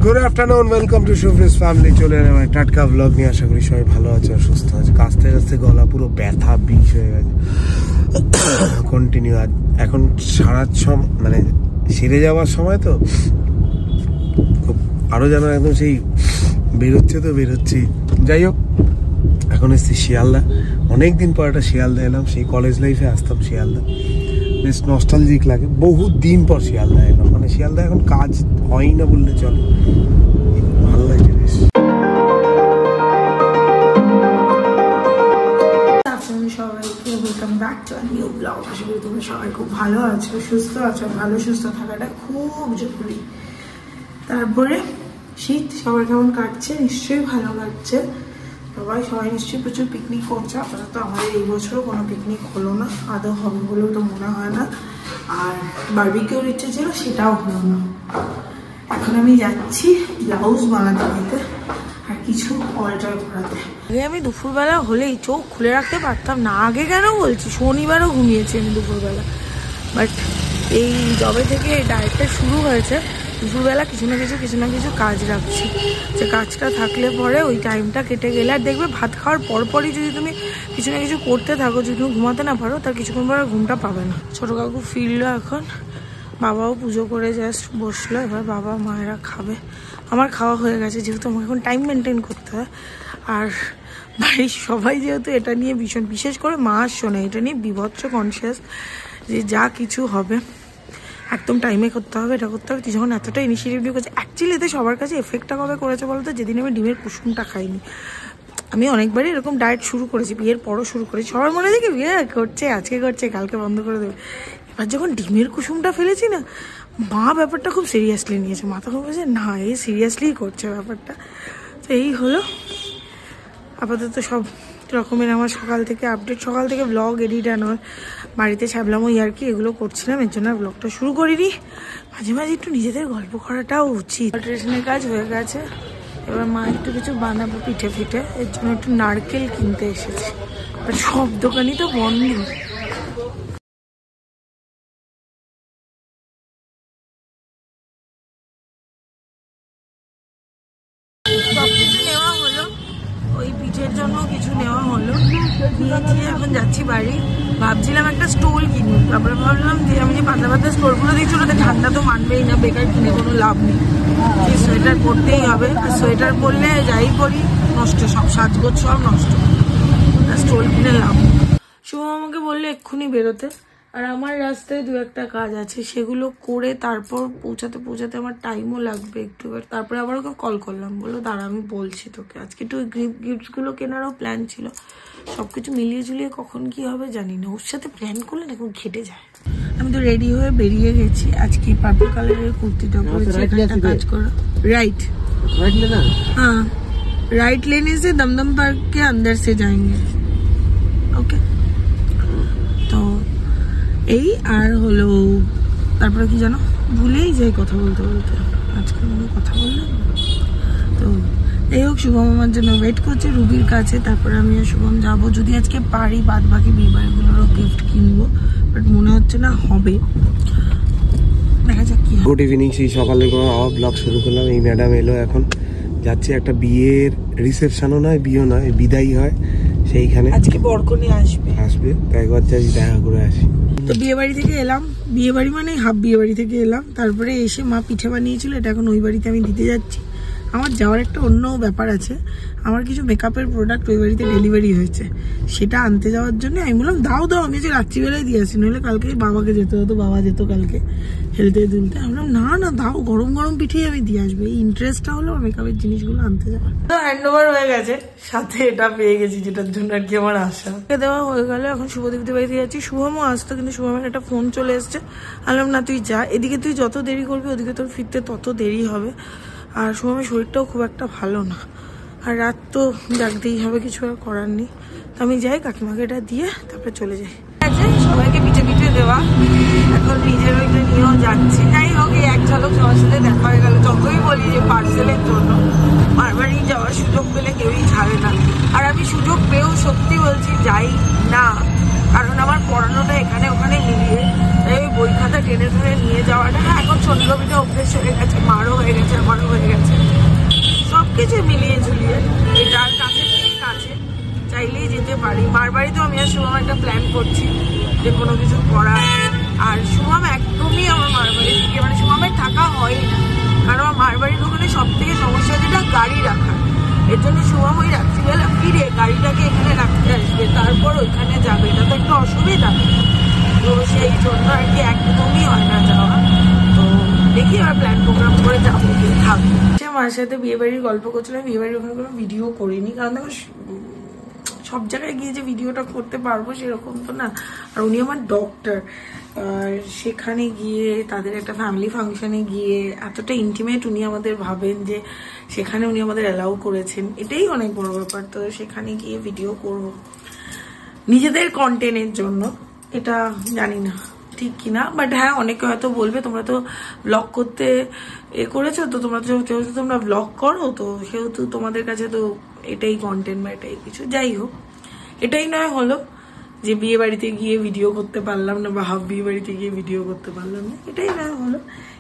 Good afternoon, welcome to Shubhris family. চলে এলাম টাটকা ব্লগ নিয়ে। আশা করি সবাই ভালো আছে আর সুস্থ আছে। কাস্তে কাস্তে গলা পুরো ব্যথা বিষ হয়ে গেছে কন্টিনিউ। আর এখন মানে সেরে যাওয়ার সময় তো খুব আরো যেন একদম সেই বেরোচ্ছি। যাই হোক, এখন এসছি শিয়ালদা। অনেকদিন পর একটা শিয়ালদা এলাম। সেই কলেজ লাইফে আসতাম শিয়ালদা, বেশ নস্টালজিক লাগে। বহুত দিন পর শিয়ালদা এলাম। মানে শিয়ালদা এখন কাজ হয় না বললে চলে, ভালো লাগছে বেশ। সবাইকে welcome back to a new blog. আশা করি তোমরা সবাই খুব ভালো আছো, সুস্থ আছো। ভালো সুস্থ থাকাটা খুব জরুরি। তারপরে শীত সবার কেমন কাটছে? নিশ্চয়ই ভালো কাটছে। সবাই নিশ্চয়ই প্রচুর পিকনিক করছে। আপাতত আমাদের এই বছরও কোনো পিকনিক হলো না, আদৌ হবে বলেও তো মনে হয় না। আর বারবিকিউর ইচ্ছে ছিল, সেটাও হলো না। এখন আমি যাচ্ছি ব্লাউজ বানাতে দিতে আর কিছু অল্টার করাতে। আগে আমি দুপুরবেলা হলেই চোখ খুলে রাখতে পারতাম না। আগে কেন বলছি, শনিবারও ঘুমিয়েছি আমি দুপুরবেলা। বাট এই জবে থেকে ডায়েটটা শুরু হয়েছে, দুপুরবেলা কিছু না কিছু কাজ রাখছি। যে কাজটা থাকলে পরে ওই টাইমটা কেটে গেলে, আর দেখবে ভাত খাওয়ার পরপরই যদি তুমি কিছু না কিছু করতে থাকো, যদি তুমি ঘুমাতে না পারো, তার কিছুক্ষণ পরে ঘুমটা পাবে না। ছোটো কাকু ফিরলো এখন, বাবাও পুজো করে জাস্ট বসলো। এবার বাবা মায়েরা খাবে। আমার খাওয়া হয়ে গেছে, যেহেতু আমাকে এখন টাইম মেনটেন করতে হয়। আর বাড়ির সবাই যেহেতু এটা নিয়ে ভীষণ, বিশেষ করে মা শোনে এটা নিয়ে বিভৎস কনসিয়াস, যে যা কিছু হবে একদম টাইমে করতে হবে, এটা করতে হবে। তুই যখন এতটা ইনিশিয়েটিভ নিয়ে করছে, অ্যাকচুয়ালি এতে সবার কাছে এফেক্টটা কবে করেছে বলতো? যেদিন আমি ডিমের কুসুমটা খাইনি। আমি অনেকবারই এরকম ডায়েট শুরু করেছি, বিয়ের পরও শুরু করেছি। সবার মনে দেখি বিয়ে করছে, আজকে করছে, কালকে বন্ধ করে দেবে। এবার যখন ডিমের কুসুমটা ফেলেছি না, মা ব্যাপারটা খুব সিরিয়াসলি নিয়েছে। মাথা খুব বলছে, না এই সিরিয়াসলিই করছে ব্যাপারটা। তো এই হলো আপাতত সব রকমের আমার সকাল থেকে আপডেট, সকাল থেকে ব্লগ এডিট আনার, বাড়িতে ছাবলামো আর কি এগুলো করছিলাম। এর জন্য ব্লগটা শুরু করিনি। মাঝে মাঝে একটু নিজেদের গল্প করাটাও উচিত। ট্রেশনের কাজ হয়ে গেছে, এবার মা একটু কিছু বানাবো পিঠে ফিঠে, এর জন্য একটু নারকেল কিনতে এসেছি। বাট সব দোকানই তো বন্ধ। সবকিছু নেওয়া হলো, ওই পিঠের জন্য কিছু নেওয়া হলো, নিয়েছি। এখন যাচ্ছি বাড়ি। ভাবছিলাম একটা স্টোল কিনবো, তারপরে ভাবলাম যে আমি যে পাতলা পাতলা স্টোলগুলো দিচ্ছি, ওটাতে ঠান্ডা তো মানবেই না, বেকার কিনে কোনো লাভ নেই। সেই সোয়েটার পরতেই হবে, আর সোয়েটার পরলে যাই পরি নষ্ট, সব সাজগোজ সব নষ্ট। আর স্টোল কিনে লাভ নেই। শুভ আমাকে বললে এক্ষুনি বেরোতে, আর আমার রাস্তায় দু একটা কাজ আছে, সেগুলো করে তারপর পৌঁছাতে আমার টাইমও লাগবে একটু। তারপরে আবার ওকে কল করলাম, বললো দাঁড়া আমি বলছি তোকে। আজকে একটু গিফটসগুলো কেনারও প্ল্যান ছিল। সবকিছু মিলিয়ে ঝুলিয়ে কখন কি হবে জানি না। ওর সাথে প্ল্যান করলে না খুব ঘেটে যায়। আমি তো রেডি হয়ে বেরিয়ে গেছি। আজকে পার্পল কালারের কুর্তিটা পরেছি। কাজ করো রাইট, हाँ राइट लेने से दमदम पार्क के अंदर से जाएंगे। ओके, তো এই আর হলো তারপরে কি জানো, ভুলেই যাই কথা বলতে বলতে। আজকে মনে কথা বললাম তো। এই হোক, শুভম আমার জন্য ওয়েট করছে রুবির কাছে। তারপরে আমি আর শুভম যাবো, যদি আজকে পারি বাদ বাকি বিয়েবাড়িগুলোরও গিফট কিনবো। বাট মনে হচ্ছে না হবে, দেখা যাক কি। Good evening. সেই সকালে আবার ব্লগ শুরু করলাম। এই ম্যাডাম এলো, এখন যাচ্ছে একটা বিয়ের রিসেপশনও নয়, বিয়ে নয়, বিদায়ী হয় সেইখানে। আজকে বরকনে আসবে, তো একবার যাই দেখা করে আসি। তো বিয়ে বাড়ি থেকে এলাম, বিয়ে বাড়ি মানে হাফ বিয়ে বাড়ি থেকে এলাম। তারপরে এসে মা পিঠে বানিয়েছিল, এটা এখন ওই বাড়িতে আমি দিতে যাচ্ছি। আমার যাওয়ার একটা অন্য ব্যাপার আছে, আমার কিছু মেকআপের প্রোডাক্ট ওই বাড়িতে ডেলিভারি হয়েছে, সেটা আনতে যাওয়ার জন্য আমি বললাম দাও আমি যে রাত্রিবেলায় দিয়ে আসি, নইলে কালকে বাবাকে যেতে হতো, বাবা যেত কালকে হেলতে দুলতে। আমি বললাম না দাও, গরম গরম পিঠেই আমি দিয়ে আসবো। এই ইন্টারেস্টটা হলো মেকআপের জিনিসগুলো আনতে যাওয়ার। তো হ্যান্ড ওভার হয়ে গেছে, সাথে এটা পেয়ে গেছি যেটার জন্য আর কি আমার আশা। দেওয়া হয়ে গেল, এখন শুভদীপদের বাড়িতে যাচ্ছি। শুভমও আসতো, কিন্তু শুভমের একটা ফোন চলে এসছে। আনলাম না তুই যা, এদিকে তুই যত দেরি করবি ওদিকে তোর ফিরতে তত দেরি হবে। আর শুভমের শরীরটাও খুব একটা ভালো না, আর রাত তো জাগতেই হবে, কিছু আর করার নেই। তো আমি যাই, কাকিমাকে এটা দিয়ে তারপরে চলে যাই। সবাইকে পিঠে দেওয়া, এখন নিজের ওইটা নিয়েও যাচ্ছি। যাই হোক, এই এক ঝলক সবার সাথে দেখা হয়ে গেল। যতই বলি যে পার্সেলের জন্য, বারবারই যাওয়ার সুযোগ পেলে কেউই ছাড়ে না। আর আমি সুযোগ পেয়েও সত্যি বলছি যাই না, কারণ আমার পড়ানোটা এখানে ওখানে মিলিয়ে, তাই ওই বই খাতা টেনে ধরে নিয়ে যাওয়াটা না এখন ছোট্ট পিঠে অভ্যেস হয়ে গেছে। মারও হয়ে গেছে, আমারও হয়ে গেছে। সবকিছু মিলিয়ে ঝুলিয়ে যার কাছে থেকে কাছে চাইলেই যেতে পারি। মারবাড়িতেও আমি আর শুভম একটা প্ল্যান করছি যে কোনো কিছু করার। আর শুভম একদমই আমার মারবাড়ি থেকে মানে শুভমের থাকা হয় না, কারণ আমার মারবাড়ির ওখানে সব থেকে সমস্যা যেটা গাড়ি রাখা। এর জন্য শুভম ওই রাত্রিবেলা ফিরে গাড়িটাকে এখানে রাখতে আসবে, তারপর ওইখানে যাবে। এটা তো একটা অসুবিধা, তো সেই জন্য আর কি একদমই হয় না যাওয়া। তো দেখি আর প্ল্যান প্রোগ্রাম করে যাবো, থাকবো। মার সাথে বিয়ে বাড়ির গল্প করছিলাম, বিয়ে বাড়ির ওখানে কোনো ভিডিও করিনি, কারণ দেখো সব জায়গায় গিয়ে যে ভিডিওটা করতে পারবো সেরকম তো না। আর উনি আমার ডক্টর, আর সেখানে গিয়ে তাদের একটা ফ্যামিলি ফাংশনে গিয়ে এতটা ইন্টিমেট উনি আমাদের ভাবেন যে সেখানে উনি আমাদের অ্যালাউ করেছেন, এটাই অনেক বড় ব্যাপার। তো সেখানে গিয়ে ভিডিও করব নিজেদের কন্টেন্টের জন্য, এটা জানি না ঠিক কিনা, বাট হ্যাঁ অনেকে হয়তো বলবে তোমরা তো ব্লগ করতে করেছো, তো তোমরা যেহেতু তোমরা ব্লগ করো তো সেহেতু তোমাদের কাছে তো এটাই কন্টেন্ট বা এটাই কিছু। যাই হোক, এটাই নয় হলো যে বিয়ে বাড়িতে গিয়ে ভিডিও করতে পারলাম না বা হাফ বিয়ে বাড়িতে গিয়ে ভিডিও করতে পারলাম না, এটাই নয় হলো।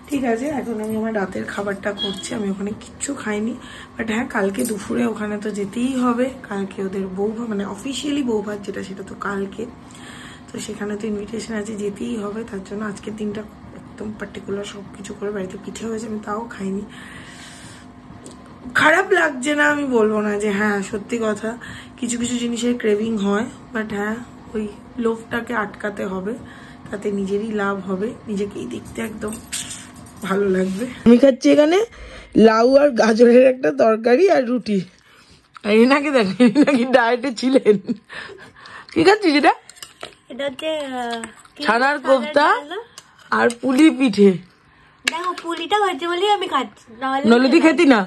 ঠিক আছে, এখন আমি আমার রাতের খাবারটা করছি, আমি ওখানে কিচ্ছু খাইনি, বাট হ্যাঁ কালকে দুপুরে ওখানে তো যেতেই হবে। কালকে ওদের বৌভাত মানে অফিসিয়ালি বৌভাত যেটা, সেটা তো কালকে, তো সেখানে তো ইনভিটেশন আছে, যেতেই হবে। তার জন্য আজকের দিনটা একদম পার্টিকুলার সব কিছু করে, বাড়িতে পিঠে হয়েছে আমি তাও খাইনি। খারাপ লাগছে না আমি বলবো না যে হ্যাঁ সত্যি কথা কিছু কিছু জিনিসের ক্রেভিং হয়, বাট হ্যাঁ ওই লোভটাকে আটকাতে হবে, তাতে নিজেরই লাভ হবে, নিজেকেই দেখতে একদম ভালো লাগবে। আমি খাচ্ছি এখানে লাউ আর গাজরের একটা তরকারি আর রুটি। এই নাকি দেখ নাকি ডায়েটে ছিলেন। কি খাচ্ছিস এটা? এটা হচ্ছে ছানার কোফতা আর পুলি পিঠে। দেখো পুলিটা হয়েছে বলেই আমি খাচ্ছি, নলদি খেতি না,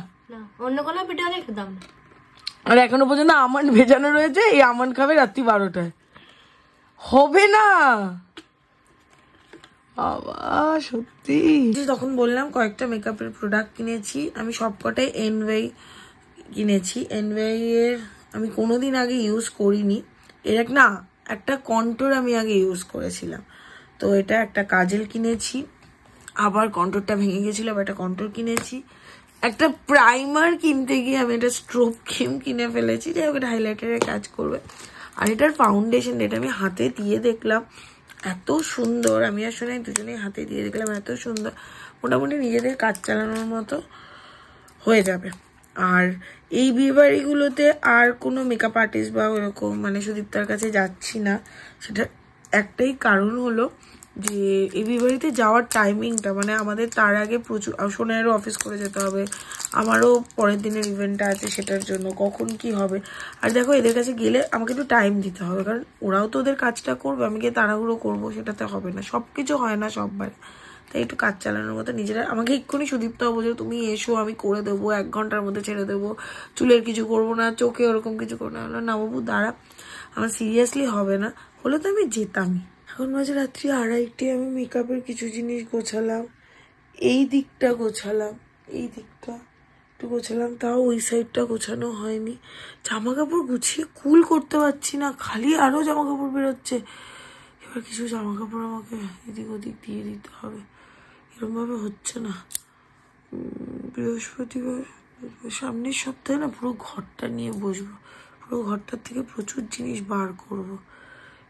অন্য কোনো পিঠে হলে খেতাম না। আর এখনো পর্যন্ত আমন্ড ভেজানো রয়েছে, এই আমন্ড খাবে রাত্রি 12টায়। হবে না বাবা সত্যি। তখন বললাম কয়েকটা মেকআপের প্রোডাক্ট কিনেছি আমি, সবকটাই এনওয়াই কিনেছি। এনওয়াই এর আমি কোনোদিন আগে ইউজ করিনি, এর একটা কন্ট্রোর আমি আগে ইউজ করেছিলাম। তো এটা একটা কাজল কিনেছি, আবার কন্ট্রোরটা ভেঙে গেছিল, আবার একটা কন্ট্রোর কিনেছি। একটা প্রাইমার কিনতে গিয়ে আমি একটা স্ট্রোব ক্রিম কিনে ফেলেছি, যাই হোক এটা হাইলাইটারের কাজ করবে। আর এটার ফাউন্ডেশন, এটা আমি হাতে দিয়ে দেখলাম এত সুন্দর, আমি আসলে দুজনেই হাতে দিয়ে দেখলাম এত সুন্দর, মোটামুটি নিজেদের কাজ চালানোর মতো হয়ে যাবে। আর এই বিয়েবাড়িগুলোতে আর কোনো মেকআপ আর্টিস্ট বা ওরকম মানে সুদীপ্তার কাছে যাচ্ছি না, সেটা একটাই কারণ হলো যে এই বিয়েবাড়িতে যাওয়ার টাইমিংটা মানে আমাদের তার আগে প্রচুর, সোনারও অফিস করে যেতে হবে, আমারও পরের দিনের ইভেন্টটা আছে, সেটার জন্য কখন কি হবে। আর দেখো এদের কাছে গেলে আমাকে একটু টাইম দিতে হবে, কারণ ওরাও তো ওদের কাজটা করবে, আমি গিয়ে তাড়াহুড়ো করবো সেটাতে হবে না, সব কিছু হয় না সববার। তাই একটু কাজ চালানোর মতো নিজেরা, আমাকে এক্ষুনি সুদীপ্তা বলছে তুমি এসো আমি করে দেবো, 1 ঘন্টার মধ্যে ছেড়ে দেবো, চুলের কিছু করবো না, চোখে ওরকম কিছু করবো না। না বাবু দাঁড়া, আমার সিরিয়াসলি হবে না, হলে তো আমি যেতামই। এখন মাঝে রাত্রি 2:30, আমি মেকআপের কিছু জিনিস গোছালাম, এই দিকটা গোছালাম, এই দিকটা একটু গোছালাম, তাও ওই সাইডটা গোছানো হয়নি। জামা কাপড় গুছিয়ে কুল করতে পারছি না, খালি আরো জামা কাপড় বেরোচ্ছে। এবার কিছু জামা কাপড় আমাকে এদিক ওদিক দিয়ে দিতে হবে, এরকম ভাবে হচ্ছে না। বৃহস্পতিবার সামনের সপ্তাহে না পুরো ঘরটা নিয়ে বসবো, পুরো ঘরটার থেকে প্রচুর জিনিস বার করবো,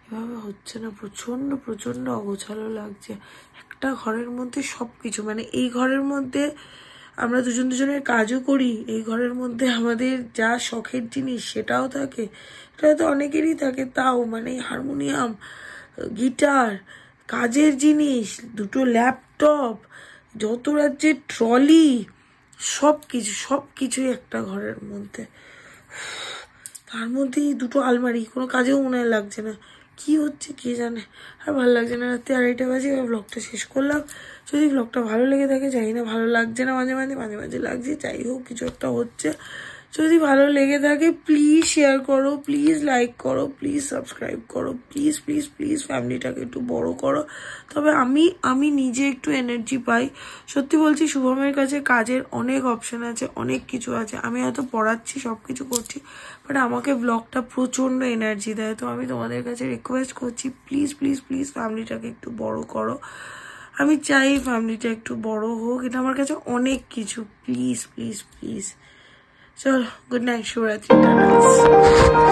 এভাবে হচ্ছে না, প্রচন্ড প্রচন্ড অগোছালো লাগছে। একটা ঘরের মধ্যে সবকিছু মানে এই ঘরের মধ্যে আমরা দুজনের কাজও করি, এই ঘরের মধ্যে আমাদের যা শখের জিনিস সেটাও থাকে, এটা তো অনেকেরই থাকে, তাও মানে হারমোনিয়াম, গিটার, কাজের জিনিস, 2টো ল্যাপটপ, যত রাজ্যের ট্রলি, সবকিছুই একটা ঘরের মধ্যে, তার মধ্যেই 2টো আলমারি, কোনো কাজেও মনে লাগছে না, কি হচ্ছে কে জানে। আর ভালো লাগছে না, রাত্রি 2:30 বাজে, এবার ব্লগটা শেষ করলাম। যদি ব্লগটা ভালো লেগে থাকে, জানি না ভালো লাগছে না, মাঝে মাঝে লাগছে, যাই হোক কিছু একটা হচ্ছে। যদি ভালো লেগে থাকে প্লিজ শেয়ার করো, প্লিজ লাইক করো, প্লিজ সাবস্ক্রাইব করো, প্লিজ প্লিজ প্লিজ ফ্যামিলিটাকে একটু বড় করো। তবে আমি নিজে একটু এনার্জি পাই, সত্যি বলছি। শুভমের কাছে কাজের অনেক অপশন আছে, অনেক কিছু আছে, আমি হয়তো পড়াচ্ছি সব কিছু করছি, বাট আমাকে ব্লগটা প্রচণ্ড এনার্জি দেয়। তো আমি তোমাদের কাছে রিকোয়েস্ট করছি প্লিজ প্লিজ প্লিজ ফ্যামিলিটাকে একটু বড় করো। আমি চাই ফ্যামিলিটা একটু বড় হোক, এটা আমার কাছে অনেক কিছু, প্লিজ প্লিজ প্লিজ চলো গুড নাইট, শুভরাত্রি, টাটা।